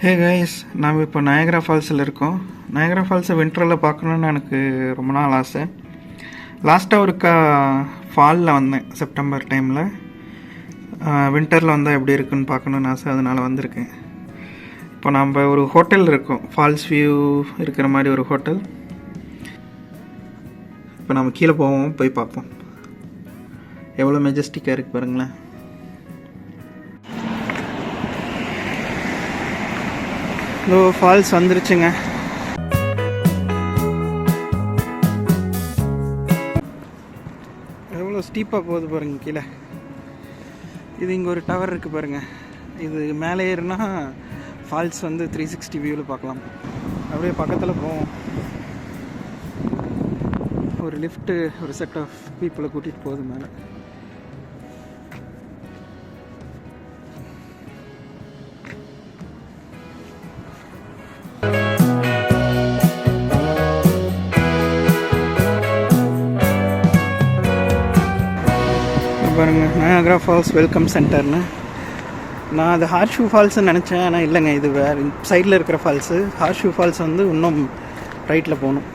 Hey guys, நாம் இப்போ நயகரா ஃபால்ஸில் இருக்கோம். நயகரா ஃபால்ஸை வின்டரில் பார்க்கணுன்னு எனக்கு ரொம்ப நாள் ஆசை. லாஸ்ட்டாக ஒருக்கா ஃபாலில் வந்தேன், செப்டம்பர் டைமில். வின்டரில் வந்தால் எப்படி இருக்குன்னு பார்க்கணுன்னு ஆசை, அதனால் வந்திருக்கேன். இப்போ நம்ம ஒரு ஹோட்டல் இருக்கோம், ஃபால்ஸ் வியூ இருக்கிற மாதிரி ஒரு ஹோட்டல். இப்போ நம்ம கீழே போவோம், போய் பார்ப்போம். எவ்வளோ மெஜஸ்டிக்காக இருக்குது பாருங்களேன். இதோ ஃபால்ஸ் வந்துருச்சுங்க. எவ்வளோ ஸ்டீப்பாக போகுது பாருங்கள் கீழே. இது இங்கே ஒரு டவர் இருக்குது பாருங்கள். இது மேலே ஏறுனா ஃபால்ஸ் வந்து 360 வியூவில் பார்க்கலாம். அப்படியே பக்கத்தில் போவோம். ஒரு லிஃப்ட்டு ஒரு செட் ஆஃப் பீப்புளை கூட்டிகிட்டு போகுது மேலே. பாருங்க, நயாகரா ஃபால்ஸ் வெல்கம் சென்டர்னு. நான் அது ஹார்ஷூ ஃபால்ஸ்ன்னு நினச்சேன், ஆனால் இல்லைங்க, இது வேறு சைடில் இருக்கிற ஃபால்ஸு. ஹார்ஷூ ஃபால்ஸ் வந்து இன்னும் ரைட்டில் போகணும்.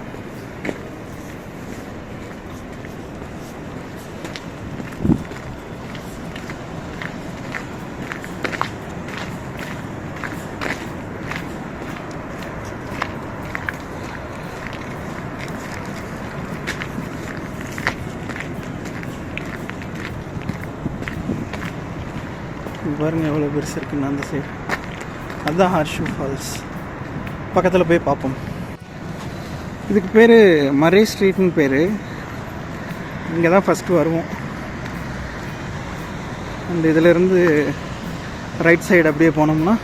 பாருங்கள் எவ்வளோ பெருசு இருக்குன்னு அந்த சைடு. அதுதான் ஹார்ஷூ ஃபால்ஸ். பக்கத்தில் போய் பார்ப்போம். இதுக்கு பேர் மரே ஸ்ட்ரீட்னு பேர். இங்கே தான் ஃபஸ்ட்டு வருவோம். அந்த இதிலேருந்து ரைட் சைடு அப்படியே போனோம்னா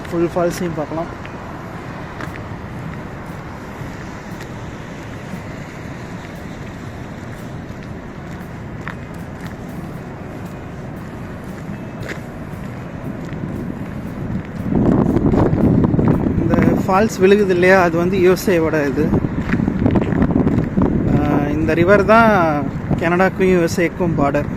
ஃபுல் ஃபால்ஸையும் பார்க்கலாம். ஃபால்ஸ் விழுகுது இல்லையா, அது வந்து யூஎஸ்ஏவோட இது. இந்த ரிவர் தான் கனடாக்கும் யூஎஸ்ஏக்கும் பார்டர்.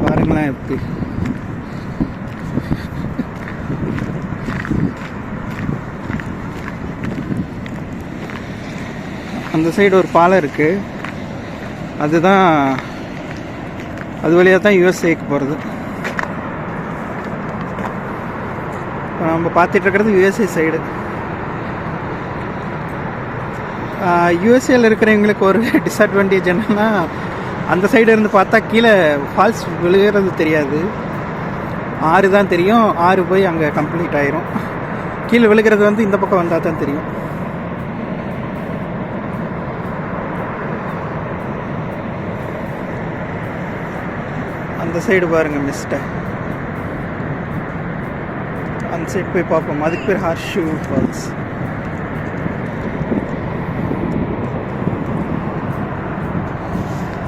பாருங்களேன் எப்படி. அந்த சைடு ஒரு பாலம் இருக்குது, அதுதான் அது வழியாக தான் யூஎஸ்ஏக்கு போகிறது. இப்போ நம்ம பார்த்துட்டு இருக்கிறது யூஎஸ்ஏ சைடு. யூஎஸ்ஏல இருக்கிறவங்களுக்கு ஒரு டிஸ்அட்வான்டேஜ் என்னென்னா, அந்த சைடு இருந்து பார்த்தா கீழே ஃபால்ஸ் விழுகிறது தெரியாது, ஆறு தான் தெரியும். ஆறு போய் அங்கே கம்ப்ளீட் ஆயிரும். கீழே விழுகிறது வந்து இந்த பக்கம் வந்தால் தான் தெரியும். அந்த சைடு பாருங்கள் மிஸ்ட்டை. அந்த சைடு போய் பார்ப்போம். அதுக்கு பேர் ஹார்ஷூ ஃபால்ஸ்.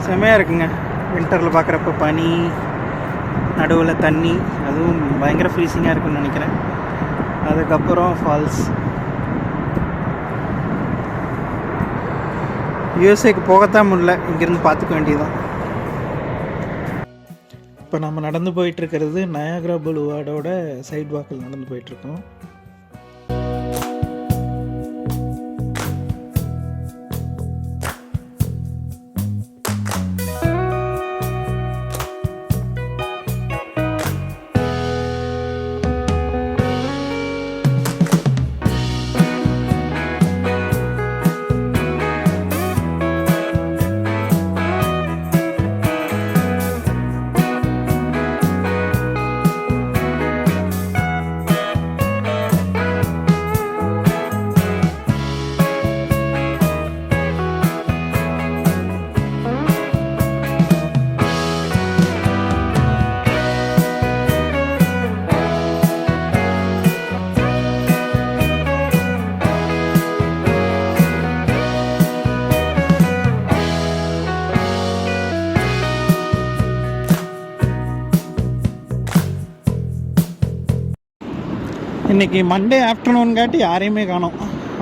செம்மையாக இருக்குங்க. வின்டரில் பார்க்குறப்ப பனி, நடுவில் தண்ணி, அதுவும் பயங்கர ஃப்ரீசிங்காக இருக்குன்னு நினைக்கிறேன். அதுக்கப்புறம் ஃபால்ஸ். யூஎஸ்ஏக்கு போகத்தான் முடியல, இங்கேருந்து பார்த்துக்க வேண்டியதுதான். இப்போ நம்ம நடந்து போயிட்டுருக்கிறது நயாகரா புலுவார்டோட சைட் வாக்கில் நடந்து போயிட்டுருக்கோம். இன்றைக்கி மண்டே ஆஃப்டர்நூன்காட்டி யாரையுமே காணோம்,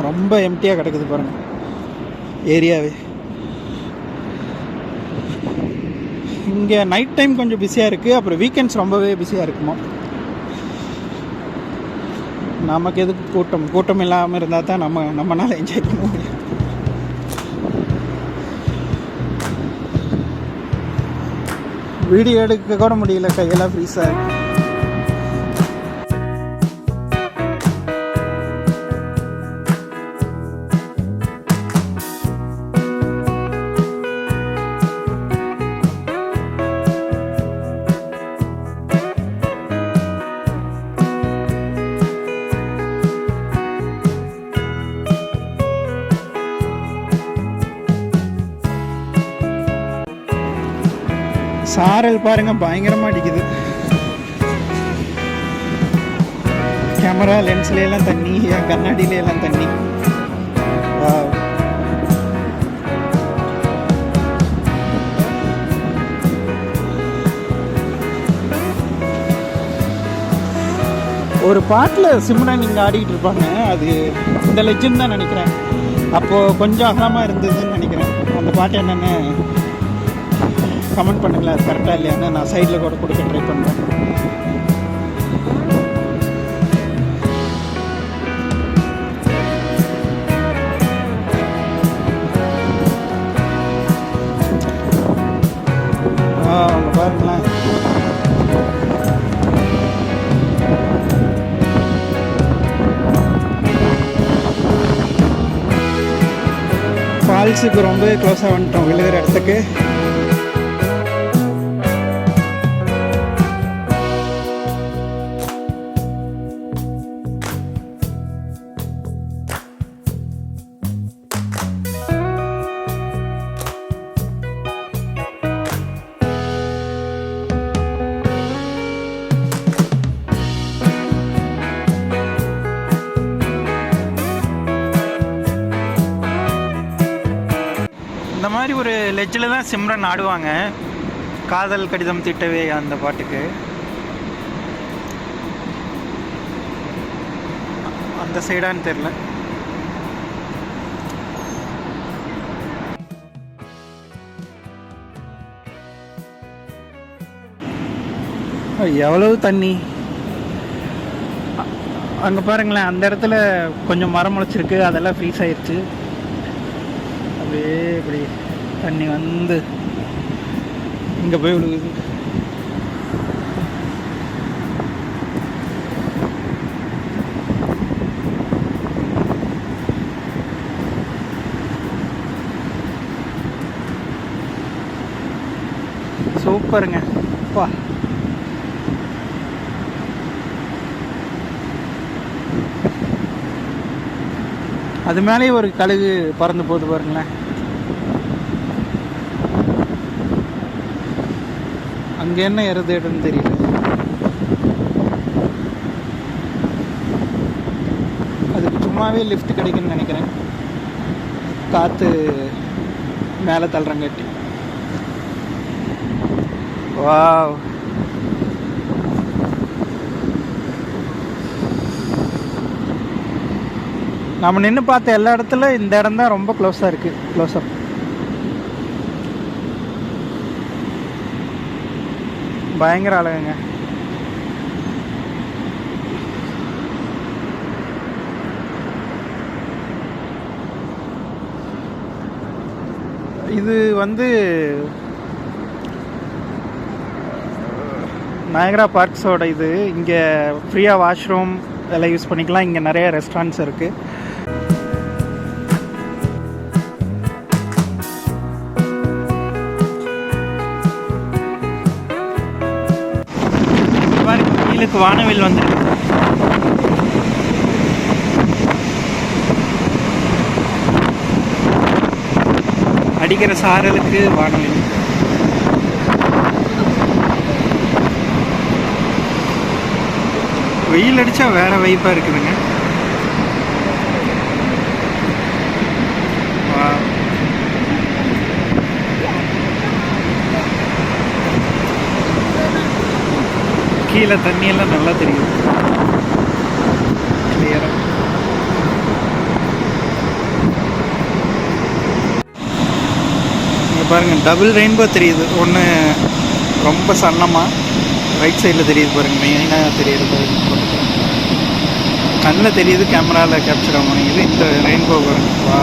ரொம்ப எம்டியாக கிடக்குது பாருங்கள் ஏரியாவே. இங்கே நைட் டைம் கொஞ்சம் பிஸியாக இருக்குது, அப்புறம் வீக்கெண்ட்ஸ் ரொம்பவே பிஸியாக இருக்குமா. நமக்கு எதுக்கு கூட்டம் இல்லாமல் இருந்தால் தான் நம்மளால் என்ஜாய் பண்ண முடியும். வீடியோ எடுக்க கூட முடியல, கையெல்லாம் ஃப்ரீஸாக இருக்கு. சாரல் பாருங்க பயங்கரமா அடிக்குது. கேமரா லென்ஸ்ல எல்லாம் தண்ணி, கண்ணாடியில எல்லாம் தண்ணி. ஒரு பாட்டில் சிம்ரன் இங்கே ஆடிக்கிட்டு இருப்பாங்க, அது இந்த லெஜண்ட் தான் நினைக்கிறேன். அப்போது கொஞ்சம் அகலமாக இருந்ததுன்னு நினைக்கிறேன். அந்த பாட்டு என்னென்னு கமெண்ட் பண்ணுங்களேன், அது கரெக்டாக இல்லையான்னு. நான் சைடில் கூட கொடுக்க ட்ரை பண்ணுறேன். அவங்க பாருங்களேன், ஃபால்ஸுக்கு ரொம்பவே க்ளோஸாக வந்துட்டோம் விழுகிற இடத்துக்கு. இந்த மாதிரி ஒரு லெஜ்ஜில் தான் சிம்ரன் ஆடுவாங்க, காதல் கடிதம் திட்டவே அந்த பாட்டுக்கு. அந்த சைடான்னு தெரில. எவ்வளவு தண்ணி அங்கே பாருங்களேன். அந்த இடத்துல கொஞ்சம் மரம் முளைச்சிருக்கு, அதெல்லாம் ஃப்ரீஸ் ஆயிடுச்சு. அப்படியே இப்படி தண்ணி வந்து இங்கே போய் விழுகுது. சூப்பருங்க பா. அது மேலேயே ஒரு கழுகு பறந்து போகுது பாருங்களேன். அங்கே என்ன இறதுன்னு தெரியல. அதுக்கு சும்மாவே லிஃப்ட் கிடைக்குன்னு நினைக்கிறேன், காற்று மேலே தள்ளுறங்காட்டி. வாவ், நம்ம நின்று பார்த்த எல்லா இடத்துல இந்த இடம் தான் ரொம்ப க்ளோஸாக இருக்குது, க்ளோஸ்அப். பயங்கர அழகுங்க. இது வந்து நயகரா பார்க்ஸோட இது. இங்கே ஃப்ரீயாக வாஷ்ரூம் எல்லாம் யூஸ் பண்ணிக்கலாம். இங்கே நிறைய ரெஸ்டாரண்ட்ஸ் இருக்குது. வெயிலுக்கு வானவில் வந்துருக்கு. அடிக்கிற சாரலுக்கு வானவில். வெயில் அடித்தா வேறு வைப்பாக இருக்குதுங்க. கீழே தண்ணியெல்லாம் நல்லா தெரியும். பாருங்கள் டபுள் ரெயின்போ தெரியுது. ஒன்று ரொம்ப சன்னமாக ரைட் சைடில் தெரியுது பாருங்கள், மெயினாக தெரியுது. கண்ணில் தெரியுது, கேமராவில் கேப்சர் ஆக முடியுது. இந்த ரெயின்போ பாருங்கள், வா.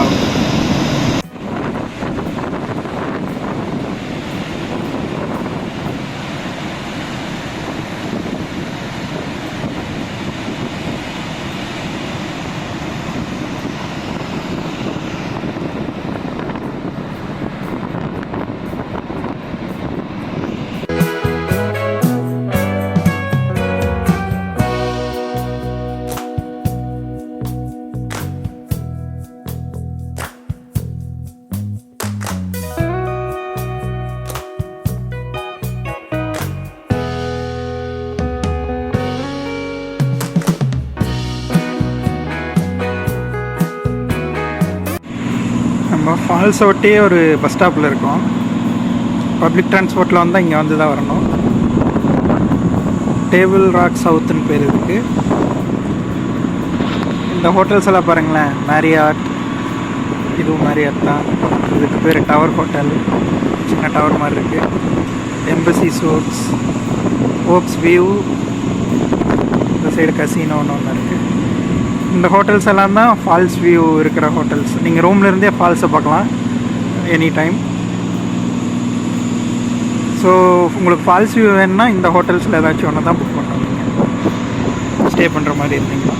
நம்ம ஃபால்ஸை ஒட்டியே ஒரு பஸ் ஸ்டாப்பில் இருக்கோம். பப்ளிக் டிரான்ஸ்போர்ட்டில் வந்தால் இங்கே வந்து தான் வரணும். டேபிள் ராக் சவுத்துன்னு பேர் இதுக்கு. இந்த ஹோட்டல்ஸ் எல்லாம் பாருங்களேன், மேரியாட், இதுவும் மேரியாட் தான். இதுக்கு பேர் டவர் ஹோட்டல், சின்ன டவர் மாதிரி இருக்குது. எம்பசி சூட்ஸ், ஓக்ஸ் வியூ, இந்த சைடு கசினோன்னு ஒன்று இருக்குது. இந்த ஹோட்டல்ஸ் எல்லாம் தான் ஃபால்ஸ் வியூ இருக்கிற ஹோட்டல்ஸ். நீங்கள் ரூம்லேருந்தே ஃபால்ஸை பார்க்கலாம் எனி டைம். ஸோ உங்களுக்கு ஃபால்ஸ் வியூ வேணுன்னா இந்த ஹோட்டல்ஸில் ஏதாச்சும் ஒன்று தான் புக் பண்ணுறோம், நீங்கள் ஸ்டே பண்ணுற மாதிரி இருந்தீங்களா.